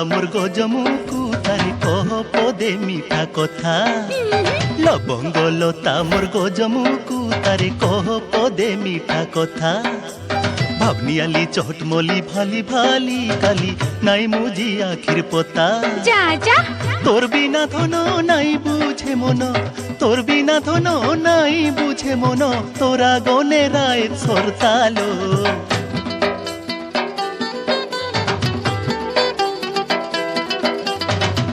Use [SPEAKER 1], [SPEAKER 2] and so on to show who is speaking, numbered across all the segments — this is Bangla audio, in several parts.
[SPEAKER 1] মোর গজমুকু তারে কহ পদে মিঠা কথা লবঙ্গ লতা মোর গজমুকু তারে কহ পদে মিঠা কথা ভাবনিয়ালি চটমলি ভালি ভালি কালি নাই মুজি আখির পতা
[SPEAKER 2] যা যা
[SPEAKER 1] তোর বিনা ধন নাই বুঝে মন তোর বিনা ধন নাই বুঝে মন তোরা গনে রায় সরতালো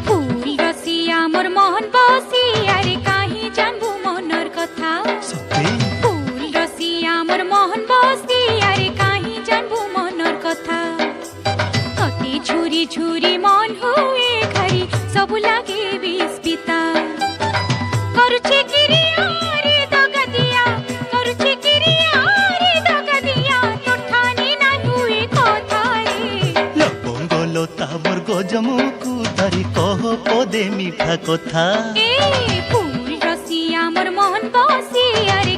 [SPEAKER 2] ফুল রসিয়া মোর মন বসি আরে কাহি জানবু মনর কথা
[SPEAKER 1] সত্যি
[SPEAKER 2] ফুল রসিয়া মোর মন বসি আরে কাহি জানবু মনর কথা কতে ঝুরি ঝুরি মন হুয়ে ঘরি সবু লাগে বিস্পিতা করছে কিরিয়া রে দগা দিয়া করছে কিরিয়া রে দগা দিয়া তোর ঠানি না হুয়ে কথা রে
[SPEAKER 1] লবঙ্গ লতা মোর গজমুকু তারে কহ পদে মিঠা কথা
[SPEAKER 2] এ ফুল রসিয়া মোর মন বসি আরে